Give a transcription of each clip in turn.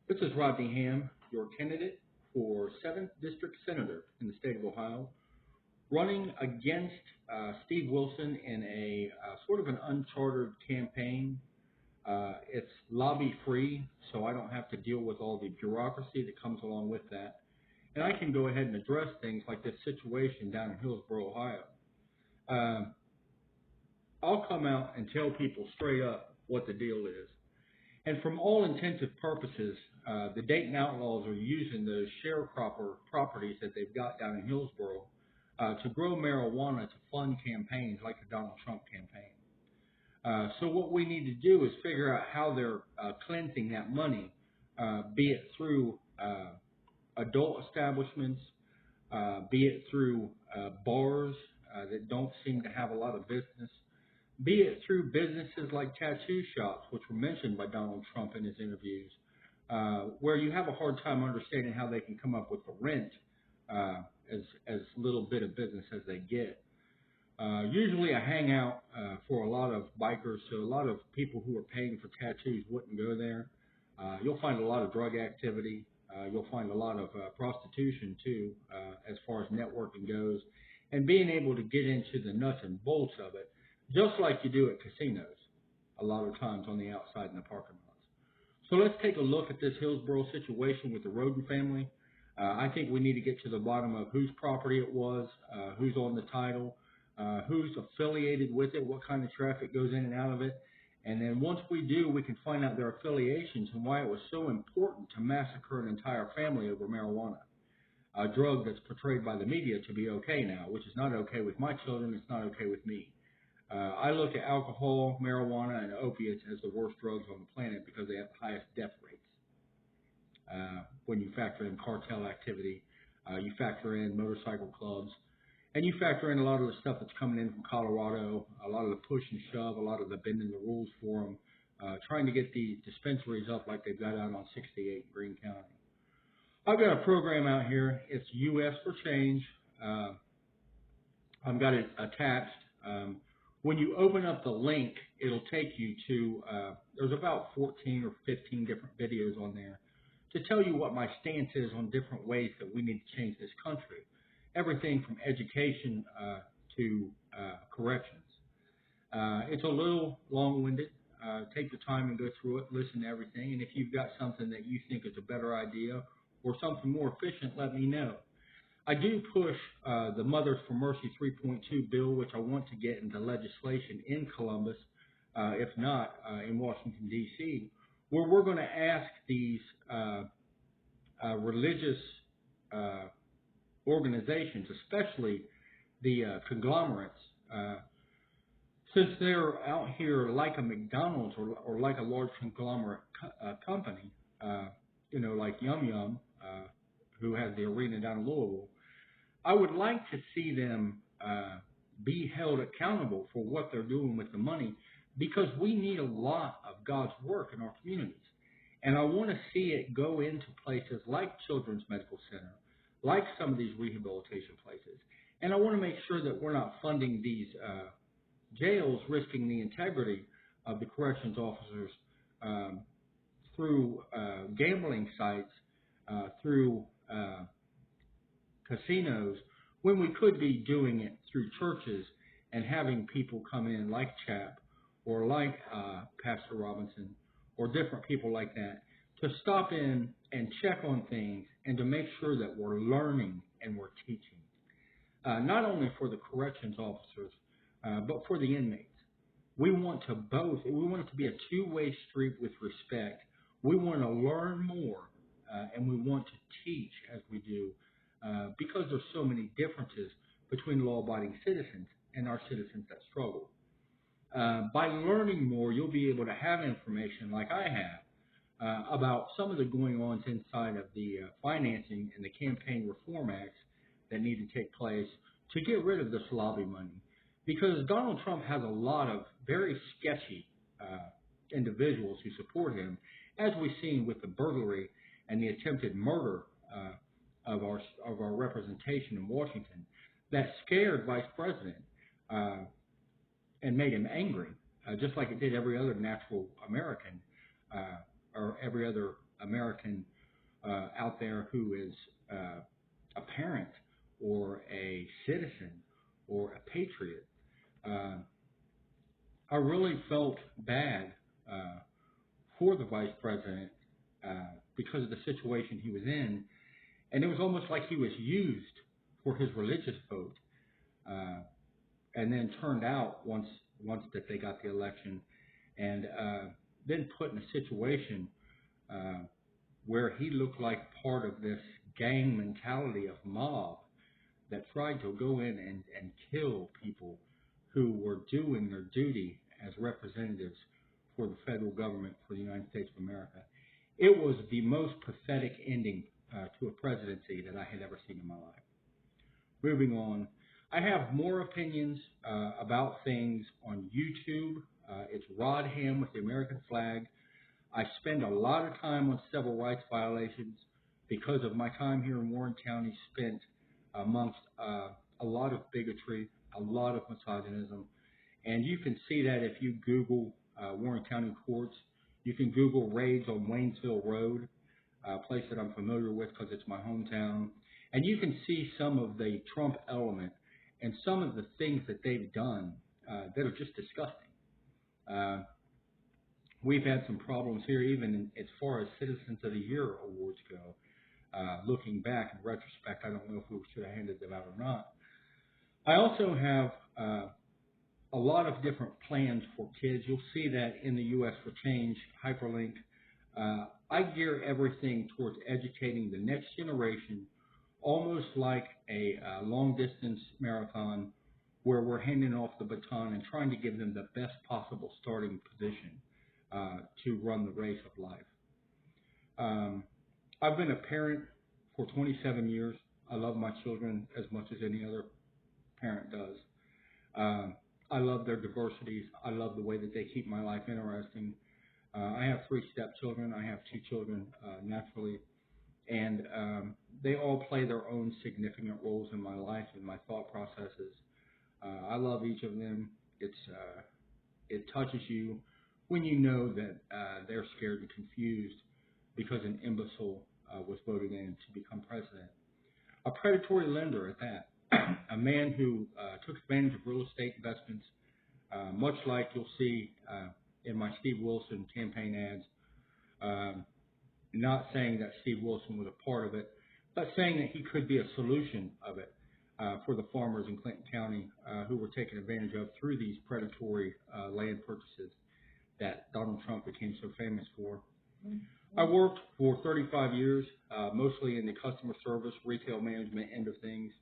This is Rodney Ham, your candidate for 7th District Senator in the state of Ohio, running against Steve Wilson in a sort of an uncharted campaign. It's lobby-free, so I don't have to deal with all the bureaucracy that comes along with that. And I can go ahead and address things like this situation down in Hillsboro, Ohio. I'll come out and tell people straight up what the deal is. And from all intensive purposes, the Dayton Outlaws are using those sharecropper properties that they've got down in Hillsboro to grow marijuana to fund campaigns like the Donald Trump campaign. So what we need to do is figure out how they're cleansing that money, be it through adult establishments, be it through bars that don't seem to have a lot of business, be it through businesses like tattoo shops, which were mentioned by Donald Trump in his interviews, where you have a hard time understanding how they can come up with the rent as little bit of business as they get. Usually a hangout for a lot of bikers, so a lot of people who are paying for tattoos wouldn't go there. You'll find a lot of drug activity. You'll find a lot of prostitution, too, as far as networking goes, and being able to get into the nuts and bolts of it, just like you do at casinos, a lot of times on the outside in the parking lots. So let's take a look at this Hillsboro situation with the Roden family. I think we need to get to the bottom of whose property it was, who's on the title, who's affiliated with it, what kind of traffic goes in and out of it. And then once we do, we can find out their affiliations and why it was so important to massacre an entire family over marijuana, a drug that's portrayed by the media to be okay now, which is not okay with my children. It's not okay with me. I look at alcohol, marijuana, and opiates as the worst drugs on the planet because they have the highest death rates. When you factor in cartel activity, you factor in motorcycle clubs, and you factor in a lot of the stuff that's coming in from Colorado, a lot of the push and shove, a lot of the bending the rules for them, trying to get the dispensaries up like they've got out on 68 in Greene County. I've got a program out here. It's US for Change. I've got it attached. When you open up the link, it'll take you to, there's about 14 or 15 different videos on there to tell you what my stance is on different ways that we need to change this country. Everything from education to corrections. It's a little long-winded. Take the time and go through it, listen to everything, and if you've got something that you think is a better idea or something more efficient, let me know. I do push the Mothers for Mercy 3.2 bill, which I want to get into legislation in Columbus, if not in Washington, D.C., where we're going to ask these religious organizations, especially the conglomerates, since they're out here like a McDonald's or like a large conglomerate company, like Yum Yum, who has the arena down in Louisville, I would like to see them be held accountable for what they're doing with the money, because we need a lot of God's work in our communities. And I want to see it go into places like Children's Medical Center, like some of these rehabilitation places. And I want to make sure that we're not funding these jails, risking the integrity of the corrections officers through gambling sites, through casinos, when we could be doing it through churches and having people come in like Chap or like Pastor Robinson or different people like that to stop in and check on things and to make sure that we're learning and we're teaching, not only for the corrections officers, but for the inmates. We want it to be a two-way street with respect. We want to learn more, and we want to teach as we do, because there's so many differences between law-abiding citizens and our citizens that struggle. By learning more, you'll be able to have information like I have about some of the going-ons inside of the financing and the campaign reform acts that need to take place to get rid of this lobby money. Because Donald Trump has a lot of very sketchy individuals who support him, as we've seen with the burglary and the attempted murder of our representation in Washington, that scared Vice President and made him angry, just like it did every other natural American or every other American out there who is a parent or a citizen or a patriot. Uh, I really felt bad for the vice president because of the situation he was in, and it was almost like he was used for his religious vote, uh, and then turned out once that they got the election, and then put in a situation uh, where he looked like part of this gang mentality of mob that tried to go in and kill people who were doing their duty as representatives for the federal government for the United States of America. It was the most pathetic ending to a presidency that I had ever seen in my life. Moving on, I have more opinions about things on YouTube. It's Rod Ham with the American flag. I spend a lot of time on civil rights violations because of my time here in Warren County spent amongst a lot of bigotry, a lot of misogynism, and you can see that if you Google Warren County courts. You can Google raids on Waynesville Road, a place that I'm familiar with because it's my hometown, and you can see some of the Trump element and some of the things that they've done that are just disgusting. Uh, We've had some problems here, even as far as Citizens of the Year awards go. Looking back in retrospect, I don't know if we should have handed them out or not. I also have a lot of different plans for kids. You'll see that in the U.S. for Change hyperlink. I gear everything towards educating the next generation, almost like a long distance marathon where we're handing off the baton and trying to give them the best possible starting position to run the race of life. Um, I've been a parent for 27 years. I love my children as much as any other parent does. Um, I love their diversities. I love the way that they keep my life interesting. I have 3 stepchildren. I have 2 children naturally, and they all play their own significant roles in my life and my thought processes. I love each of them. It touches you when you know that they're scared and confused because an imbecile was voted in to become president. A predatory lender at that, a man who took advantage of real estate investments, much like you'll see in my Steve Wilson campaign ads. Not saying that Steve Wilson was a part of it, but saying that he could be a solution of it for the farmers in Clinton County who were taken advantage of through these predatory land purchases that Donald Trump became so famous for. I worked for 35 years, mostly in the customer service, retail management end of things.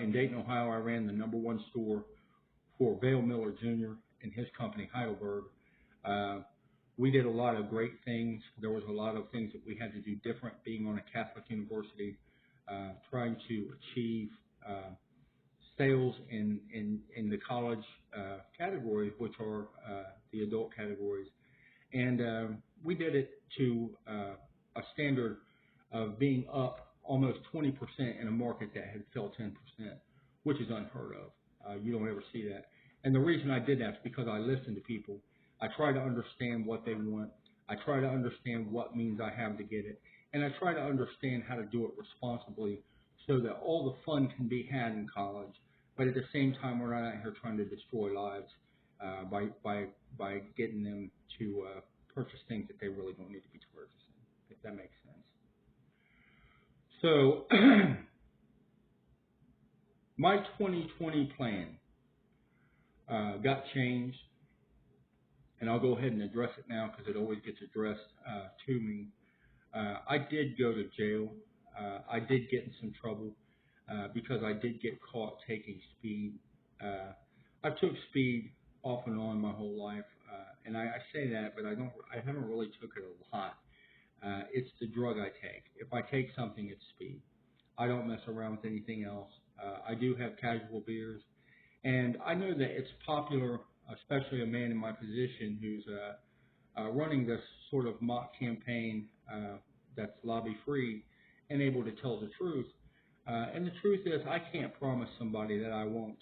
In Dayton, Ohio, I ran the #1 store for Vale Miller Jr. and his company, Heidelberg. We did a lot of great things. There was a lot of things that we had to do different being on a Catholic university, trying to achieve sales in the college categories, which are the adult categories. And we did it to a standard of being up almost 20% in a market that had fell 10%, which is unheard of. You don't ever see that. And the reason I did that is because I listen to people. I try to understand what they want. I try to understand what means I have to get it. And I try to understand how to do it responsibly so that all the fun can be had in college, but at the same time, we're not out here trying to destroy lives by getting them to purchase things that they really don't need to be purchasing, if that makes sense. So my 2020 plan got changed, and I'll go ahead and address it now because it always gets addressed to me. I did go to jail. I did get in some trouble because I did get caught taking speed. I took speed off and on my whole life, and I say that, but I haven't really took it a lot. It's the drug I take. If I take something, it's speed. I don't mess around with anything else. I do have casual beers, and I know that it's popular, especially a man in my position who's running this sort of mock campaign that's lobby-free and able to tell the truth. And the truth is, I can't promise somebody that I won't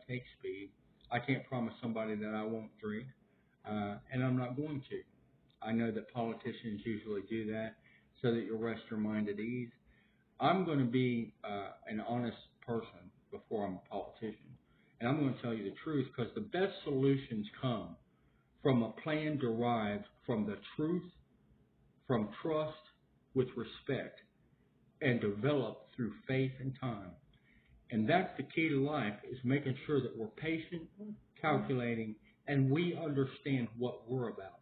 take speed. I can't promise somebody that I won't drink, and I'm not going to. I know that politicians usually do that so that you'll rest your mind at ease. I'm going to be an honest person before I'm a politician. And I'm going to tell you the truth because the best solutions come from a plan derived from the truth, from trust with respect, and developed through faith and time. And that's the key to life, is making sure that we're patient, calculating, and we understand what we're about.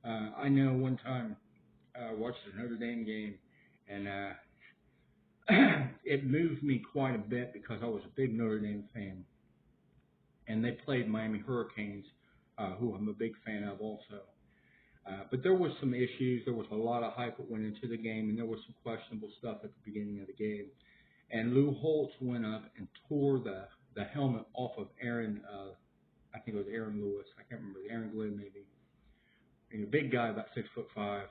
I know one time I watched a Notre Dame game, and it moved me quite a bit because I was a big Notre Dame fan. And they played Miami Hurricanes, who I'm a big fan of also. But there was some issues. There was a lot of hype that went into the game, and there was some questionable stuff at the beginning of the game. And Lou Holtz went up and tore the helmet off of Aaron, I think it was Aaron Lewis. I can't remember. Aaron Glenn, maybe. And a big guy, about 6'5",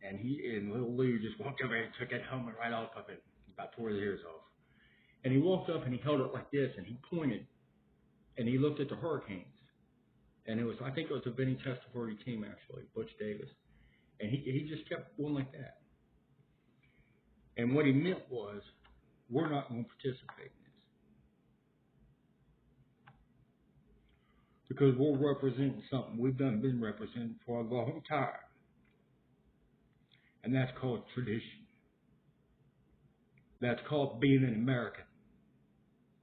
and little Lou just walked over and took that helmet right off of it, about tore the hairs off. And he walked up and he held it like this, and he pointed, and he looked at the Hurricanes. And I think it was a Vinny Testaverde team, actually, Butch Davis. And he just kept going like that. And what he meant was, we're not going to participate in this. Because we're representing something we've been representing for a long time. And that's called tradition. That's called being an American.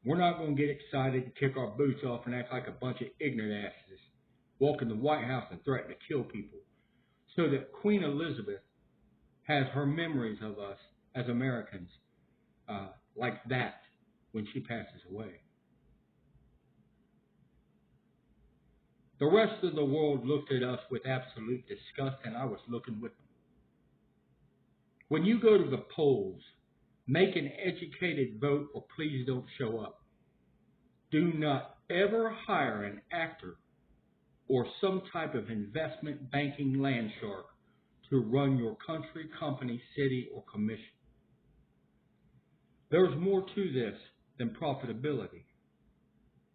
We're not going to get excited and kick our boots off and act like a bunch of ignorant asses, walk in the White House and threaten to kill people, so that Queen Elizabeth has her memories of us as Americans like that when she passes away. The rest of the world looked at us with absolute disgust, and I was looking with them. When you go to the polls, make an educated vote or please don't show up. Do not ever hire an actor or some type of investment banking land shark to run your country, company, city, or commission. There's more to this than profitability.